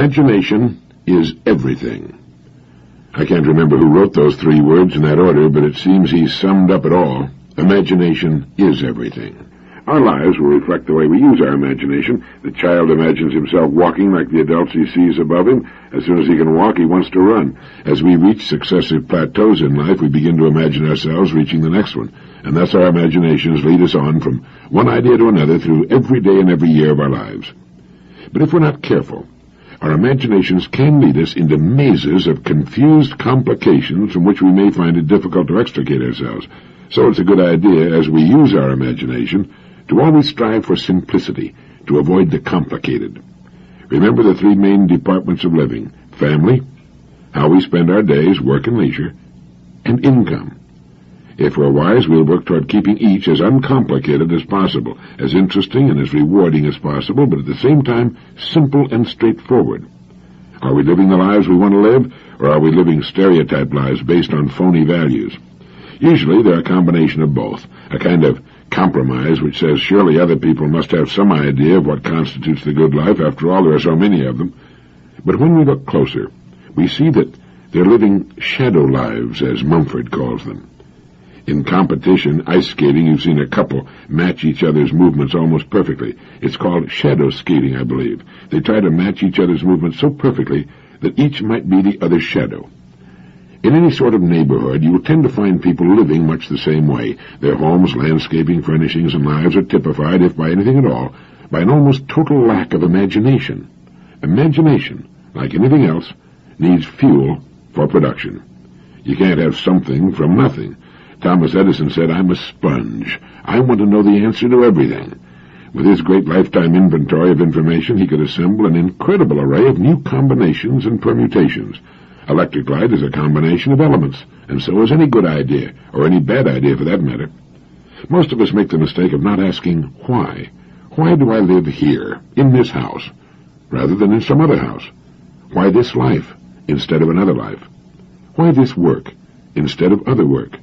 Imagination is everything. I can't remember who wrote those 3 words in that order, but it seems he summed up it all. Imagination is everything. Our lives will reflect the way we use our imagination. The child imagines himself walking like the adults he sees above him. As soon as he can walk, he wants to run. As we reach successive plateaus in life, we begin to imagine ourselves reaching the next one. And thus our imaginations lead us on from one idea to another through every day and every year of our lives. But if we're not careful, our imaginations can lead us into mazes of confused complications from which we may find it difficult to extricate ourselves. So it's a good idea, as we use our imagination, to always strive for simplicity, to avoid the complicated. Remember the 3 main departments of living: family, how we spend our days, work and leisure, and income. If we're wise, we'll work toward keeping each as uncomplicated as possible, as interesting and as rewarding as possible, but at the same time simple and straightforward. Are we living the lives we want to live, or are we living stereotyped lives based on phony values? Usually they're a combination of both, a kind of compromise which says surely other people must have some idea of what constitutes the good life. After all, there are so many of them. But when we look closer, we see that they're living shadow lives, as Mumford calls them. In competition, ice skating, you've seen a couple match each other's movements almost perfectly. It's called shadow skating, I believe. They try to match each other's movements so perfectly that each might be the other's shadow. In any sort of neighborhood, you will tend to find people living much the same way. Their homes, landscaping, furnishings, and lives are typified, if by anything at all, by an almost total lack of imagination. Imagination, like anything else, needs fuel for production. You can't have something from nothing. Thomas Edison said, "I'm a sponge. I want to know the answer to everything." With his great lifetime inventory of information, he could assemble an incredible array of new combinations and permutations. Electric light is a combination of elements, and so is any good idea, or any bad idea for that matter. Most of us make the mistake of not asking why. Why do I live here, in this house, rather than in some other house? Why this life instead of another life? Why this work instead of other work?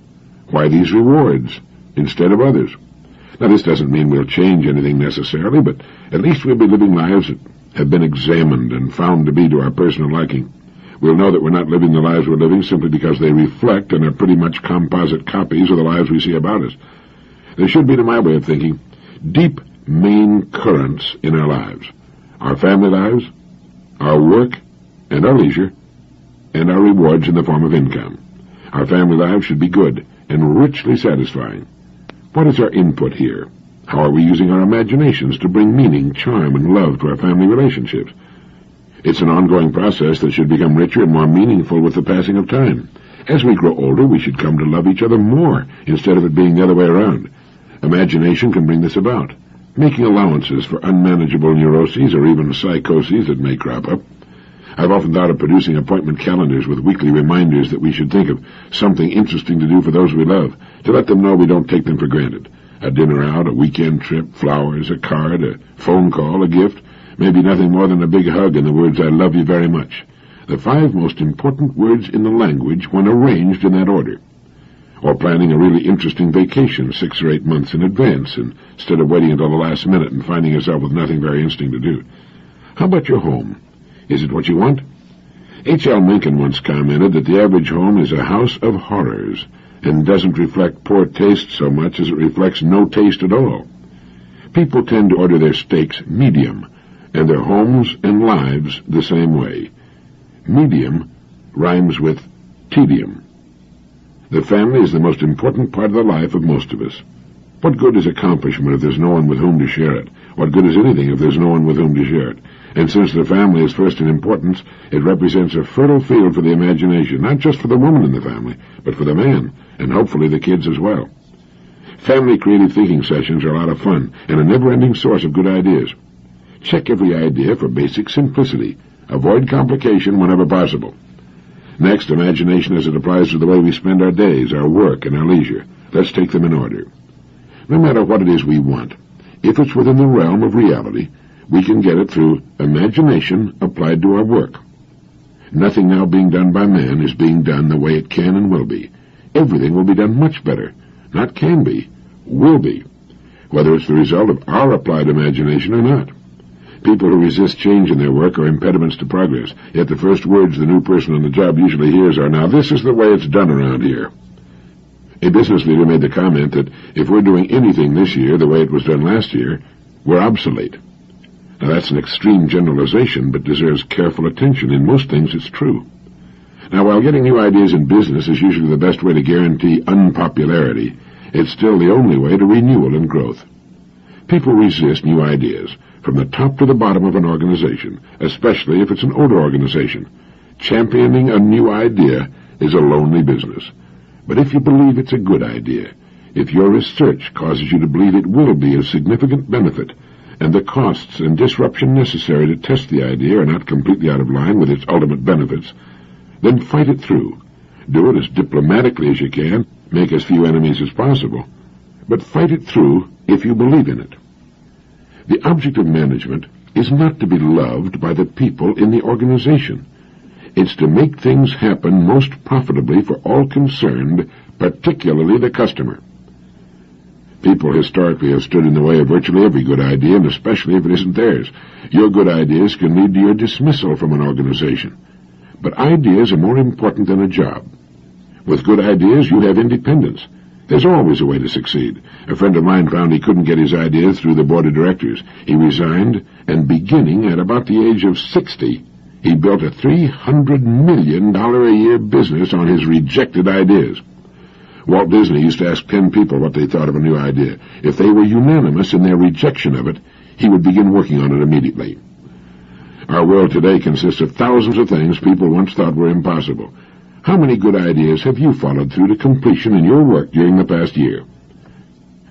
Why these rewards instead of others? Now, this doesn't mean we'll change anything necessarily, but at least we'll be living lives that have been examined and found to be to our personal liking. We'll know that we're not living the lives we're living simply because they reflect and are pretty much composite copies of the lives we see about us. There should be, to my way of thinking, deep main currents in our lives. Our family lives, our work and our leisure, and our rewards in the form of income. Our family lives should be good and richly satisfying. What is our input here? How are we using our imaginations to bring meaning, charm, and love to our family relationships? It's an ongoing process that should become richer and more meaningful with the passing of time. As we grow older, we should come to love each other more, instead of it being the other way around. Imagination can bring this about, making allowances for unmanageable neuroses or even psychoses that may crop up. I've often thought of producing appointment calendars with weekly reminders that we should think of something interesting to do for those we love, to let them know we don't take them for granted. A dinner out, a weekend trip, flowers, a card, a phone call, a gift, maybe nothing more than a big hug and the words, "I love you very much." The 5 most important words in the language when arranged in that order. Or planning a really interesting vacation 6 or 8 months in advance, instead of waiting until the last minute and finding yourself with nothing very interesting to do. How about your home? Is it what you want? H.L. Mencken once commented that the average home is a house of horrors and doesn't reflect poor taste so much as it reflects no taste at all. People tend to order their steaks medium, and their homes and lives the same way. Medium rhymes with tedium. The family is the most important part of the life of most of us. What good is accomplishment if there's no one with whom to share it? What good is anything if there's no one with whom to share it? And since the family is first in importance, it represents a fertile field for the imagination, not just for the woman in the family, but for the man, and hopefully the kids as well. Family creative thinking sessions are a lot of fun, and a never-ending source of good ideas. Check every idea for basic simplicity. Avoid complication whenever possible. Next, imagination as it applies to the way we spend our days, our work, and our leisure. Let's take them in order. No matter what it is we want, if it's within the realm of reality, we can get it through imagination applied to our work. Nothing now being done by man is being done the way it can and will be. Everything will be done much better. Not can be, will be, whether it's the result of our applied imagination or not. People who resist change in their work are impediments to progress, yet the first words the new person on the job usually hears are, "Now this is the way it's done around here." A business leader made the comment that if we're doing anything this year the way it was done last year, we're obsolete. Now that's an extreme generalization, but deserves careful attention. In most things it's true. Now, while getting new ideas in business is usually the best way to guarantee unpopularity, it's still the only way to renewal and growth. People resist new ideas from the top to the bottom of an organization, especially if it's an older organization. Championing a new idea is a lonely business. But if you believe it's a good idea, if your research causes you to believe it will be of significant benefit, and the costs and disruption necessary to test the idea are not completely out of line with its ultimate benefits, then fight it through. Do it as diplomatically as you can, make as few enemies as possible, but fight it through if you believe in it. The object of management is not to be loved by the people in the organization. It's to make things happen most profitably for all concerned, particularly the customer. People historically have stood in the way of virtually every good idea, and especially if it isn't theirs. Your good ideas can lead to your dismissal from an organization. But ideas are more important than a job. With good ideas, you have independence. There's always a way to succeed. A friend of mine found he couldn't get his ideas through the board of directors. He resigned, and beginning at about the age of 60, he built a $300 million a year business on his rejected ideas. Walt Disney used to ask 10 people what they thought of a new idea. If they were unanimous in their rejection of it, he would begin working on it immediately. Our world today consists of thousands of things people once thought were impossible. How many good ideas have you followed through to completion in your work during the past year?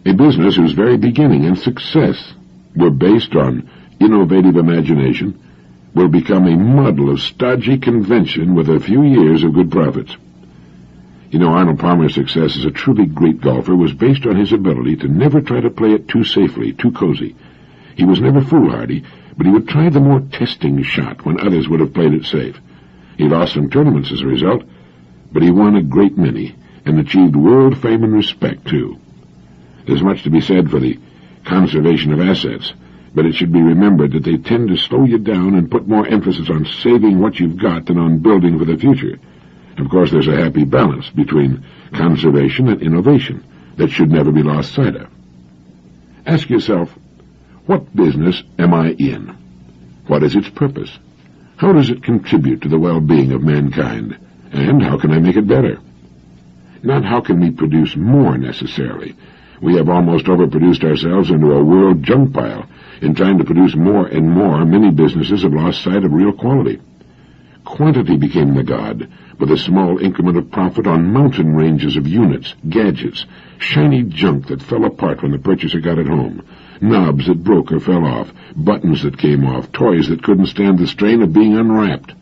A business whose very beginning and success were based on innovative imagination will become a muddle of stodgy convention with a few years of good profits. You know, Arnold Palmer's success as a truly great golfer was based on his ability to never try to play it too safely, too cozy. He was never foolhardy, but he would try the more testing shot when others would have played it safe. He lost some tournaments as a result, but he won a great many and achieved world fame and respect, too. There's much to be said for the conservation of assets, but it should be remembered that they tend to slow you down and put more emphasis on saving what you've got than on building for the future. Of course, there's a happy balance between conservation and innovation that should never be lost sight of. Ask yourself, what business am I in? What is its purpose? How does it contribute to the well-being of mankind? And how can I make it better? Not how can we produce more, necessarily. We have almost overproduced ourselves into a world junk pile. In trying to produce more and more, many businesses have lost sight of real quality. Quantity became the god, with a small increment of profit on mountain ranges of units, gadgets, shiny junk that fell apart when the purchaser got it home, knobs that broke or fell off, buttons that came off, toys that couldn't stand the strain of being unwrapped.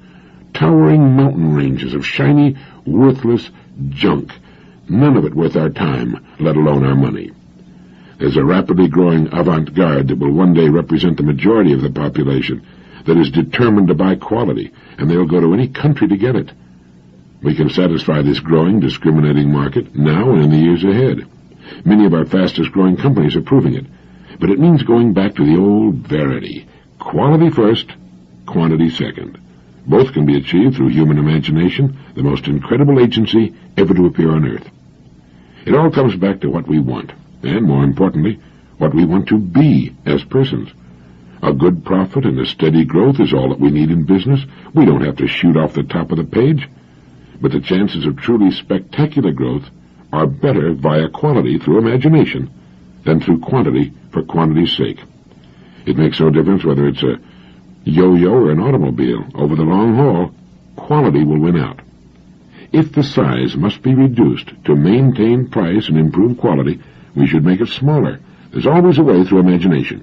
Towering mountain ranges of shiny, worthless junk, none of it worth our time, let alone our money. There's a rapidly growing avant-garde that will one day represent the majority of the population that is determined to buy quality, and they'll go to any country to get it. We can satisfy this growing, discriminating market now and in the years ahead. Many of our fastest-growing companies are proving it, but it means going back to the old verity. Quality first, quantity second. Both can be achieved through human imagination, the most incredible agency ever to appear on Earth. It all comes back to what we want, and, more importantly, what we want to be as persons. A good profit and a steady growth is all that we need in business. We don't have to shoot off the top of the page. But the chances of truly spectacular growth are better via quality through imagination than through quantity for quantity's sake. It makes no difference whether it's a yo-yo or an automobile. Over the long haul, quality will win out. If the size must be reduced to maintain price and improve quality, we should make it smaller. There's always a way through imagination.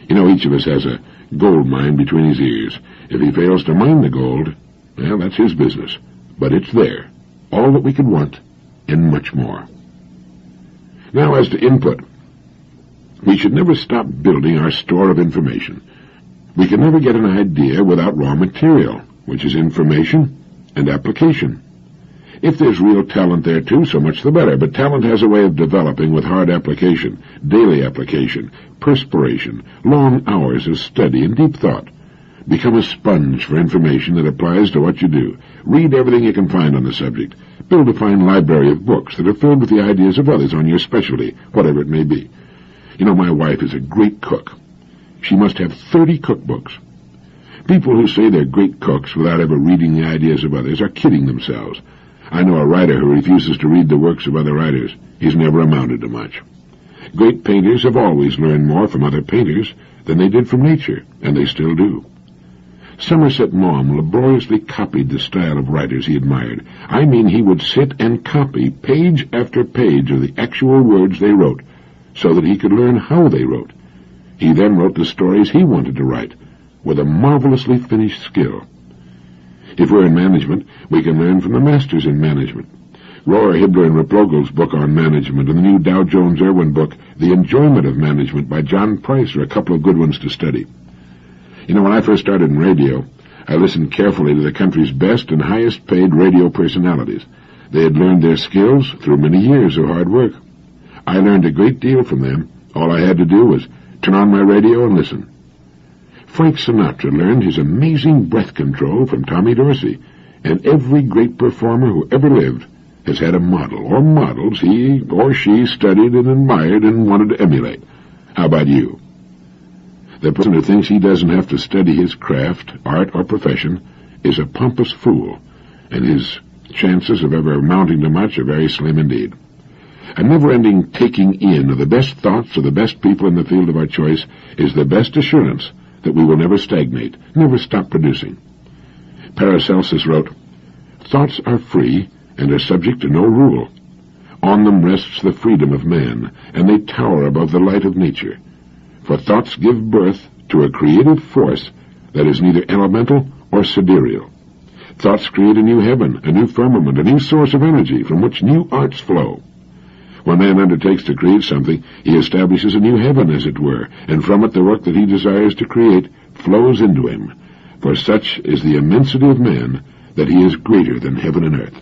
You know, each of us has a gold mine between his ears. If he fails to mine the gold, well, that's his business. But it's there, all that we could want, and much more. Now, as to input, we should never stop building our store of information. We can never get an idea without raw material, which is information and application. If there's real talent there, too, so much the better. But talent has a way of developing with hard application, daily application, perspiration, long hours of study and deep thought. Become a sponge for information that applies to what you do. Read everything you can find on the subject. Build a fine library of books that are filled with the ideas of others on your specialty, whatever it may be. You know, my wife is a great cook. She must have 30 cookbooks. People who say they're great cooks without ever reading the ideas of others are kidding themselves. I know a writer who refuses to read the works of other writers. He's never amounted to much. Great painters have always learned more from other painters than they did from nature, and they still do. Somerset Maugham laboriously copied the style of writers he admired. I mean, he would sit and copy page after page of the actual words they wrote, so that he could learn how they wrote. He then wrote the stories he wanted to write, with a marvelously finished skill. If we're in management, we can learn from the masters in management. Rohr Hibler and Replogel's book on management and the new Dow Jones-Irwin book, The Enjoyment of Management by John Price, are a couple of good ones to study. You know, when I first started in radio, I listened carefully to the country's best and highest-paid radio personalities. They had learned their skills through many years of hard work. I learned a great deal from them. All I had to do was turn on my radio and listen. Frank Sinatra learned his amazing breath control from Tommy Dorsey, and every great performer who ever lived has had a model or models he or she studied and admired and wanted to emulate. How about you? The person who thinks he doesn't have to study his craft, art, or profession is a pompous fool, and his chances of ever amounting to much are very slim indeed. A never-ending taking in of the best thoughts of the best people in the field of our choice is the best assurance that we will never stagnate, never stop producing. Paracelsus wrote, "Thoughts are free and are subject to no rule. On them rests the freedom of man, and they tower above the light of nature. For thoughts give birth to a creative force that is neither elemental or sidereal. Thoughts create a new heaven, a new firmament, a new source of energy from which new arts flow. When man undertakes to create something, he establishes a new heaven, as it were, and from it the work that he desires to create flows into him. For such is the immensity of man that he is greater than heaven and earth."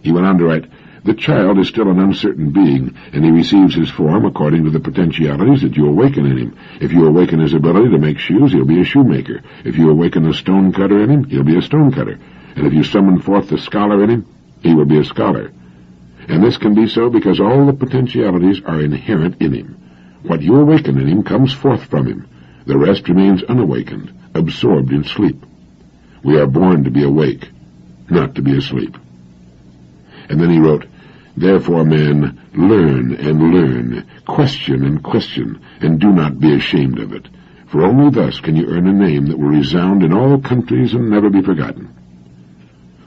He went on to write, "The child is still an uncertain being, and he receives his form according to the potentialities that you awaken in him. If you awaken his ability to make shoes, he'll be a shoemaker. If you awaken the stone cutter in him, he'll be a stone cutter. And if you summon forth the scholar in him, he will be a scholar. And this can be so because all the potentialities are inherent in him. What you awaken in him comes forth from him. The rest remains unawakened, absorbed in sleep. We are born to be awake, not to be asleep." And then he wrote, "Therefore, man, learn and learn, question and question, and do not be ashamed of it. For only thus can you earn a name that will resound in all countries and never be forgotten."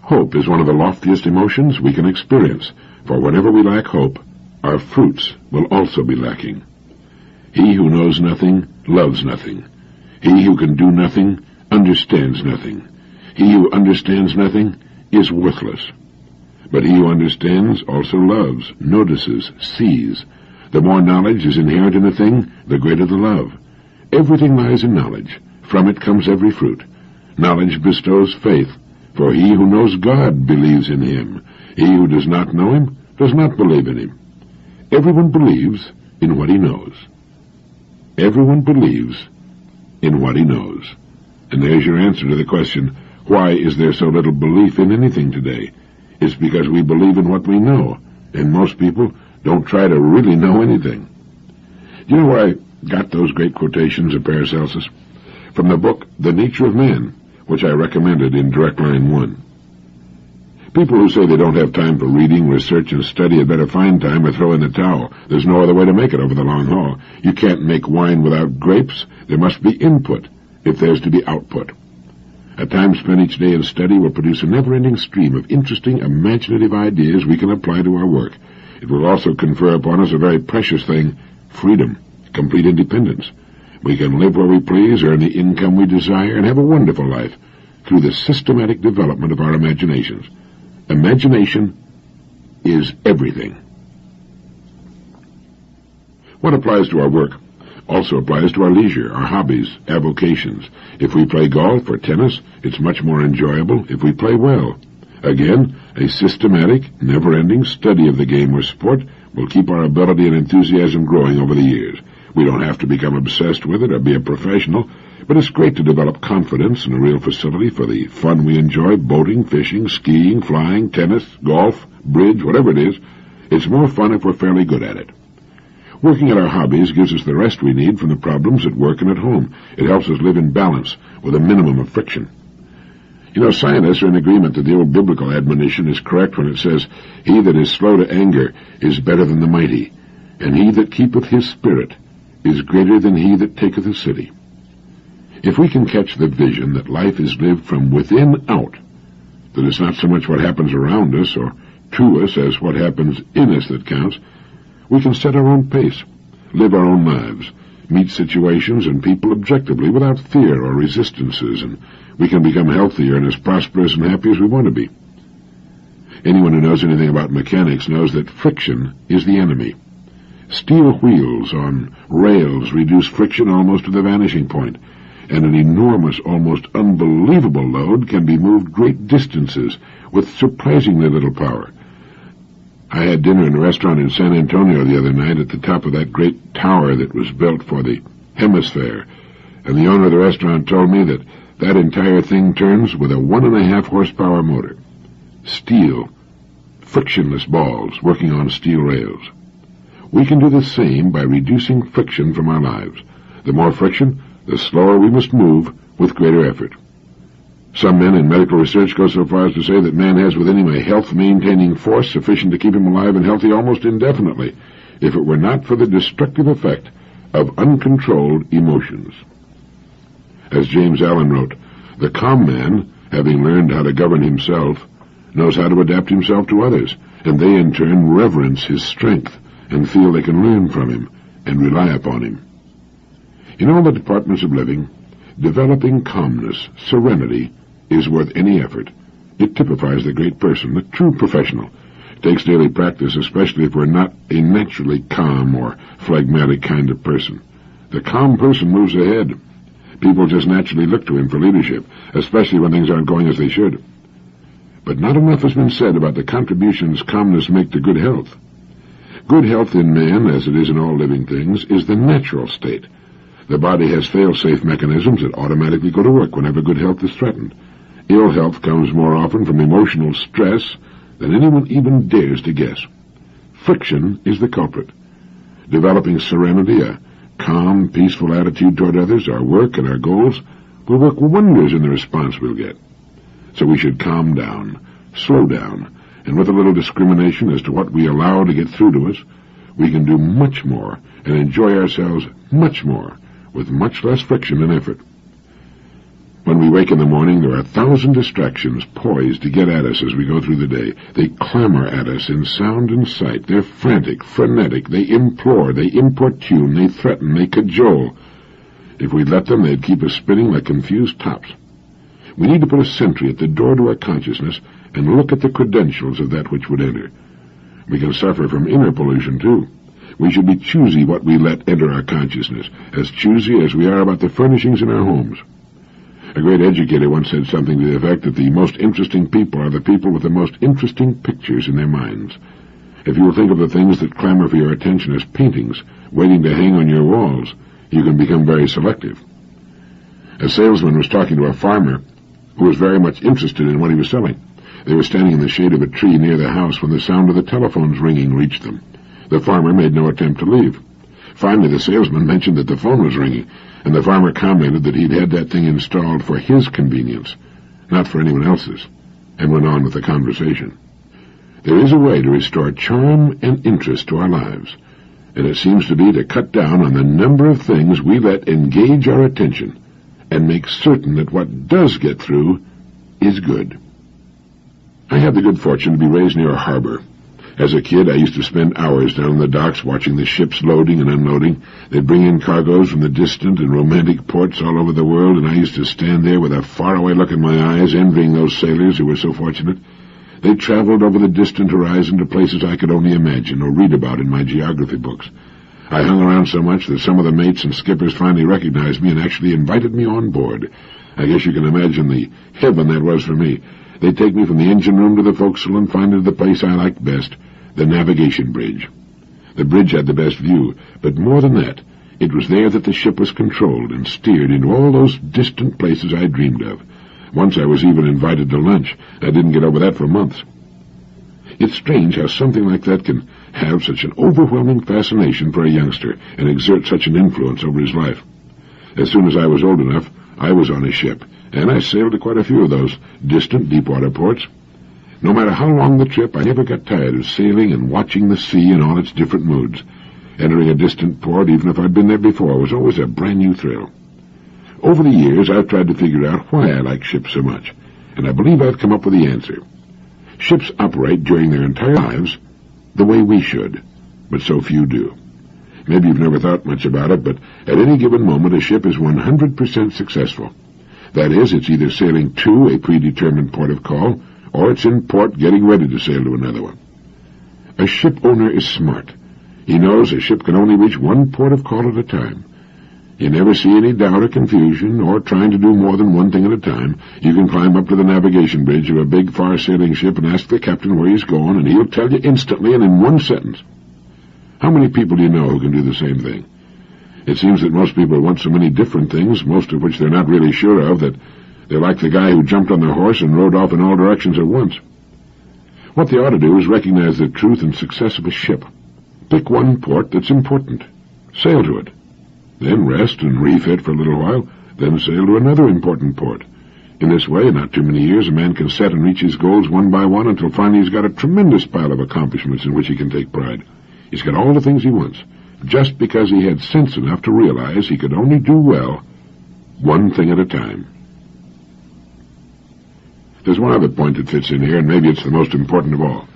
Hope is one of the loftiest emotions we can experience, for whenever we lack hope, our fruits will also be lacking. He who knows nothing loves nothing. He who can do nothing understands nothing. He who understands nothing is worthless. But he who understands also loves, notices, sees. The more knowledge is inherent in a thing, the greater the love. Everything lies in knowledge. From it comes every fruit. Knowledge bestows faith, for he who knows God believes in him. He who does not know him does not believe in him. Everyone believes in what he knows. Everyone believes in what he knows. And there's your answer to the question, why is there so little belief in anything today? It's because we believe in what we know, and most people don't try to really know anything. Do you know where I got those great quotations of Paracelsus? From the book The Nature of Man, which I recommended in Direct Line 1. People who say they don't have time for reading, research, and study had better find time or throw in the towel. There's no other way to make it over the long haul. You can't make wine without grapes. There must be input if there's to be output. A time spent each day in study will produce a never-ending stream of interesting, imaginative ideas we can apply to our work. It will also confer upon us a very precious thing, freedom, complete independence. We can live where we please, earn the income we desire, and have a wonderful life through the systematic development of our imaginations. Imagination is everything. What applies to our work also applies to our leisure, our hobbies, avocations. If we play golf or tennis, it's much more enjoyable if we play well. Again, a systematic, never-ending study of the game or sport will keep our ability and enthusiasm growing over the years. We don't have to become obsessed with it or be a professional, but it's great to develop confidence in a real facility for the fun we enjoy: boating, fishing, skiing, flying, tennis, golf, bridge, whatever it is. It's more fun if we're fairly good at it. Working at our hobbies gives us the rest we need from the problems at work and at home. It helps us live in balance with a minimum of friction. You know, scientists are in agreement that the old biblical admonition is correct when it says, "He that is slow to anger is better than the mighty, and he that keepeth his spirit is greater than he that taketh a city." If we can catch the vision that life is lived from within out, that it's not so much what happens around us or to us as what happens in us that counts, we can set our own pace, live our own lives, meet situations and people objectively without fear or resistances, and we can become healthier and as prosperous and happy as we want to be. Anyone who knows anything about mechanics knows that friction is the enemy. Steel wheels on rails reduce friction almost to the vanishing point, and an enormous, almost unbelievable load can be moved great distances with surprisingly little power. I had dinner in a restaurant in San Antonio the other night at the top of that great tower that was built for the Hemisphere, and the owner of the restaurant told me that that entire thing turns with a 1.5 horsepower motor. Steel, frictionless balls working on steel rails. We can do the same by reducing friction from our lives. The more friction, the slower we must move with greater effort. Some men in medical research go so far as to say that man has within him a health-maintaining force sufficient to keep him alive and healthy almost indefinitely, if it were not for the destructive effect of uncontrolled emotions. As James Allen wrote, "The calm man, having learned how to govern himself, knows how to adapt himself to others, and they in turn reverence his strength and feel they can learn from him and rely upon him." In all the departments of living, developing calmness, serenity, is worth any effort. It typifies the great person, the true professional. It takes daily practice, especially if we're not a naturally calm or phlegmatic kind of person. The calm person moves ahead. People just naturally look to him for leadership, especially when things aren't going as they should. But not enough has been said about the contributions calmness makes to good health. Good health in man, as it is in all living things, is the natural state. The body has fail-safe mechanisms that automatically go to work whenever good health is threatened. Ill health comes more often from emotional stress than anyone even dares to guess. Friction is the culprit. Developing serenity, a calm, peaceful attitude toward others, our work, and our goals will work wonders in the response we'll get. So we should calm down, slow down, and with a little discrimination as to what we allow to get through to us, we can do much more and enjoy ourselves much more with much less friction and effort. When we wake in the morning, there are 1,000 distractions poised to get at us as we go through the day. They clamor at us in sound and sight. They're frantic, frenetic. They implore, they importune, they threaten, they cajole. If we'd let them, they'd keep us spinning like confused tops. We need to put a sentry at the door to our consciousness and look at the credentials of that which would enter. We can suffer from inner pollution, too. We should be choosy what we let enter our consciousness, as choosy as we are about the furnishings in our homes. A great educator once said something to the effect that the most interesting people are the people with the most interesting pictures in their minds. If you will think of the things that clamor for your attention as paintings waiting to hang on your walls, you can become very selective. A salesman was talking to a farmer who was very much interested in what he was selling. They were standing in the shade of a tree near the house when the sound of the telephone's ringing reached them. The farmer made no attempt to leave. Finally, the salesman mentioned that the phone was ringing, and the farmer commented that he'd had that thing installed for his convenience, not for anyone else's, and went on with the conversation. There is a way to restore charm and interest to our lives, and it seems to be to cut down on the number of things we let engage our attention and make certain that what does get through is good. I had the good fortune to be raised near a harbor. As a kid, I used to spend hours down on the docks watching the ships loading and unloading. They'd bring in cargoes from the distant and romantic ports all over the world, and I used to stand there with a faraway look in my eyes, envying those sailors who were so fortunate. They traveled over the distant horizon to places I could only imagine or read about in my geography books. I hung around so much that some of the mates and skippers finally recognized me and actually invited me on board. I guess you can imagine the heaven that was for me. They'd take me from the engine room to the forecastle and find it the place I liked best, the navigation bridge. The bridge had the best view, but more than that, it was there that the ship was controlled and steered into all those distant places I dreamed of. Once I was even invited to lunch. I didn't get over that for months. It's strange how something like that can have such an overwhelming fascination for a youngster and exert such an influence over his life. As soon as I was old enough, I was on a ship, and I sailed to quite a few of those distant deep-water ports. No matter how long the trip, I never got tired of sailing and watching the sea in all its different moods. Entering a distant port, even if I'd been there before, was always a brand-new thrill. Over the years, I've tried to figure out why I like ships so much, and I believe I've come up with the answer. Ships operate during their entire lives the way we should, but so few do. Maybe you've never thought much about it, but at any given moment a ship is 100% successful. That is, it's either sailing to a predetermined port of call, or it's in port getting ready to sail to another one. A ship owner is smart. He knows a ship can only reach one port of call at a time. You never see any doubt or confusion, or trying to do more than one thing at a time. You can climb up to the navigation bridge of a big, far-sailing ship and ask the captain where he's going, and he'll tell you instantly and in one sentence. How many people do you know who can do the same thing? It seems that most people want so many different things, most of which they're not really sure of, that they're like the guy who jumped on their horse and rode off in all directions at once. What they ought to do is recognize the truth and success of a ship. Pick one port that's important. Sail to it. Then rest and refit for a little while, then sail to another important port. In this way, in not too many years, a man can set and reach his goals one by one until finally he's got a tremendous pile of accomplishments in which he can take pride. He's got all the things he wants, just because he had sense enough to realize he could only do well one thing at a time. There's one other point that fits in here, and maybe it's the most important of all.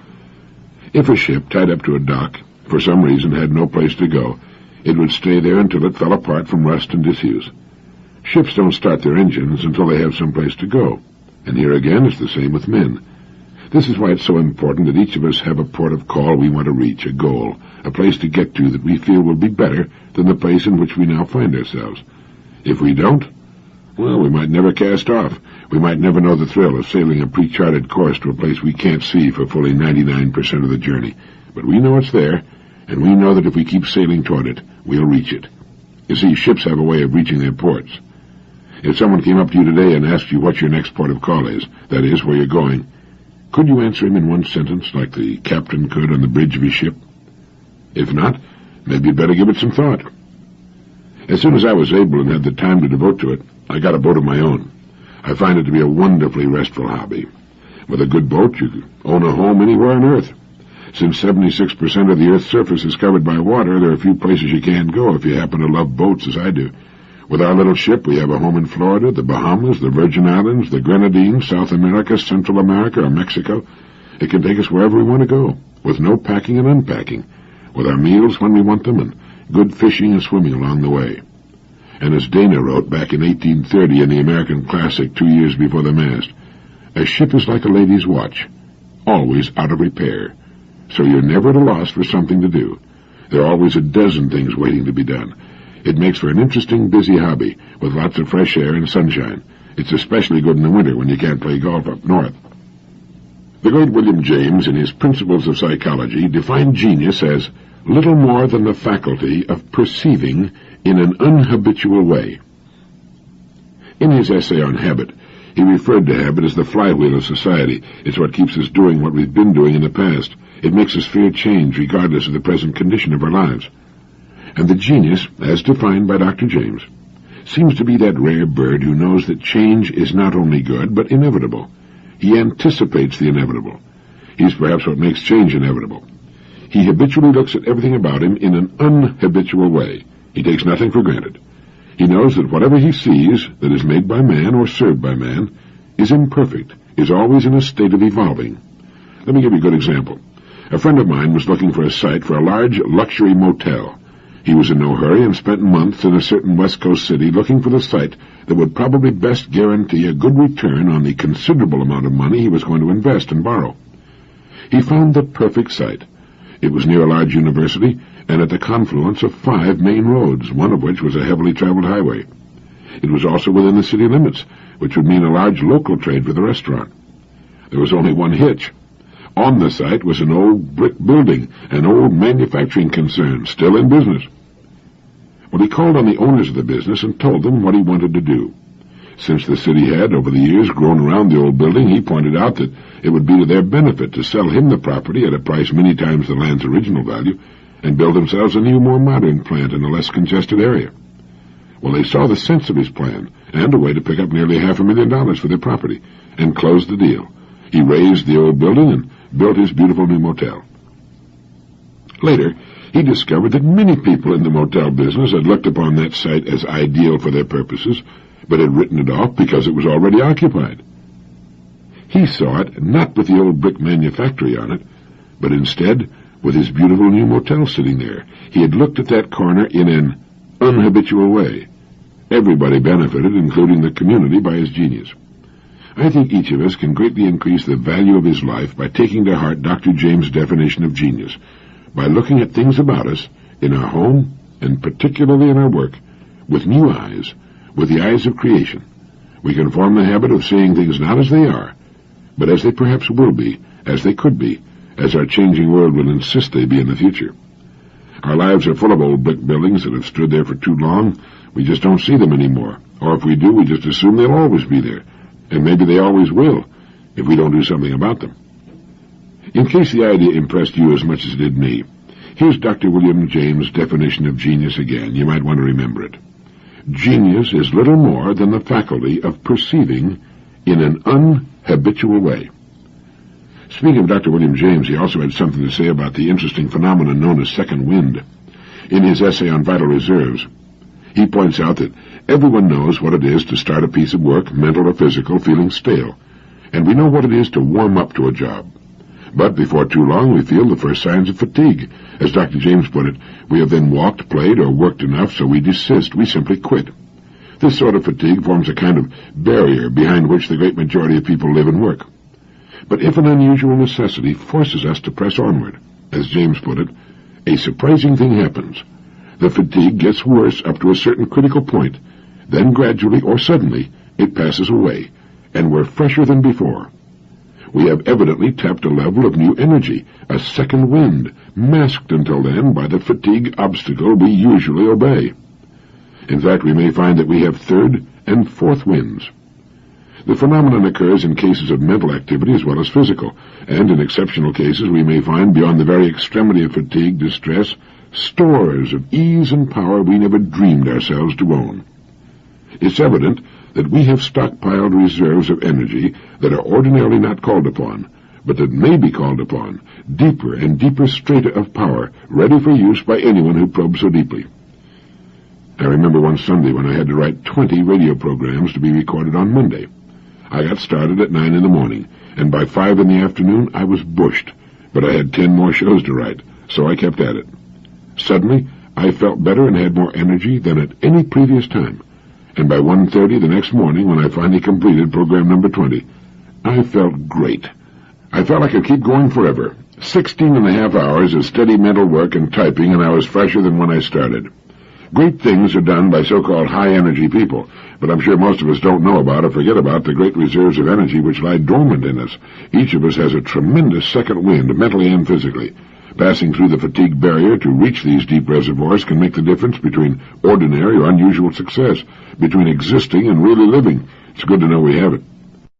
If a ship tied up to a dock, for some reason had no place to go, it would stay there until it fell apart from rust and disuse. Ships don't start their engines until they have some place to go, and here again it's the same with men. This is why it's so important that each of us have a port of call we want to reach, a goal, a place to get to that we feel will be better than the place in which we now find ourselves. If we don't, well, we might never cast off. We might never know the thrill of sailing a pre-charted course to a place we can't see for fully 99% of the journey. But we know it's there, and we know that if we keep sailing toward it, we'll reach it. You see, ships have a way of reaching their ports. If someone came up to you today and asked you what your next port of call is, that is, where you're going, could you answer him in one sentence like the captain could on the bridge of his ship? If not, maybe you'd better give it some thought. As soon as I was able and had the time to devote to it, I got a boat of my own. I find it to be a wonderfully restful hobby. With a good boat, you can own a home anywhere on Earth. Since 76% of the Earth's surface is covered by water, there are few places you can't go if you happen to love boats as I do. With our little ship, we have a home in Florida, the Bahamas, the Virgin Islands, the Grenadines, South America, Central America, or Mexico. It can take us wherever we want to go, with no packing and unpacking, with our meals when we want them, and good fishing and swimming along the way. And as Dana wrote back in 1830 in the American Classic 2 years before the mast, a ship is like a lady's watch, always out of repair. So you're never at a loss for something to do. There are always a dozen things waiting to be done. It makes for an interesting, busy hobby, with lots of fresh air and sunshine. It's especially good in the winter when you can't play golf up north. The great William James, in his Principles of Psychology, defined genius as little more than the faculty of perceiving in an unhabitual way. In his essay on habit, he referred to habit as the flywheel of society. It's what keeps us doing what we've been doing in the past. It makes us fear change regardless of the present condition of our lives. And the genius, as defined by Dr. James, seems to be that rare bird who knows that change is not only good, but inevitable. He anticipates the inevitable. He's perhaps what makes change inevitable. He habitually looks at everything about him in an unhabitual way. He takes nothing for granted. He knows that whatever he sees that is made by man or served by man is imperfect, is always in a state of evolving. Let me give you a good example. A friend of mine was looking for a site for a large luxury motel. He was in no hurry and spent months in a certain West Coast city looking for the site that would probably best guarantee a good return on the considerable amount of money he was going to invest and borrow. He found the perfect site. It was near a large university and at the confluence of 5 main roads, one of which was a heavily traveled highway. It was also within the city limits, which would mean a large local trade for the restaurant. There was only one hitch. On the site was an old brick building, an old manufacturing concern, still in business. Well, he called on the owners of the business and told them what he wanted to do. Since the city had, over the years, grown around the old building, he pointed out that it would be to their benefit to sell him the property at a price many times the land's original value and build themselves a new, more modern plant in a less congested area. Well, they saw the sense of his plan and a way to pick up nearly $500,000 for their property and closed the deal. He razed the old building and built his beautiful new motel. Later, he discovered that many people in the motel business had looked upon that site as ideal for their purposes, but had written it off because it was already occupied. He saw it not with the old brick manufactory on it, but instead with his beautiful new motel sitting there. He had looked at that corner in an unhabitual way. Everybody benefited, including the community, by his genius. I think each of us can greatly increase the value of his life by taking to heart Dr. James' definition of genius, by looking at things about us, in our home, and particularly in our work, with new eyes, with the eyes of creation. We can form the habit of seeing things not as they are, but as they perhaps will be, as they could be, as our changing world will insist they be in the future. Our lives are full of old brick buildings that have stood there for too long. We just don't see them anymore, or if we do, we just assume they'll always be there, and maybe they always will, if we don't do something about them. In case the idea impressed you as much as it did me, here's Dr. William James' definition of genius again. You might want to remember it. Genius is little more than the faculty of perceiving in an unhabitual way. Speaking of Dr. William James, he also had something to say about the interesting phenomenon known as second wind. In his essay on vital reserves, he points out that everyone knows what it is to start a piece of work, mental or physical, feeling stale, and we know what it is to warm up to a job. But before too long, we feel the first signs of fatigue. As Dr. James put it, we have then walked, played, or worked enough, so we desist. We simply quit. This sort of fatigue forms a kind of barrier behind which the great majority of people live and work. But if an unusual necessity forces us to press onward, as James put it, a surprising thing happens. The fatigue gets worse up to a certain critical point, then gradually or suddenly it passes away, and we're fresher than before. We have evidently tapped a level of new energy, a second wind, masked until then by the fatigue obstacle we usually obey. In fact, we may find that we have third and fourth winds. The phenomenon occurs in cases of mental activity as well as physical, and in exceptional cases we may find, beyond the very extremity of fatigue, distress, stores of ease and power we never dreamed ourselves to own. It's evident that we have stockpiled reserves of energy that are ordinarily not called upon, but that may be called upon, deeper and deeper strata of power, ready for use by anyone who probes so deeply. I remember one Sunday when I had to write 20 radio programs to be recorded on Monday. I got started at 9 in the morning, and by 5 in the afternoon I was bushed, but I had 10 more shows to write, so I kept at it. Suddenly, I felt better and had more energy than at any previous time. And by 1:30 the next morning, when I finally completed program number 20, I felt great. I felt I could keep going forever. 16.5 hours of steady mental work and typing, and I was fresher than when I started. Great things are done by so-called high-energy people, but I'm sure most of us don't know about or forget about the great reserves of energy which lie dormant in us. Each of us has a tremendous second wind, mentally and physically. Passing through the fatigue barrier to reach these deep reservoirs can make the difference between ordinary or unusual success, between existing and really living. It's good to know we have it.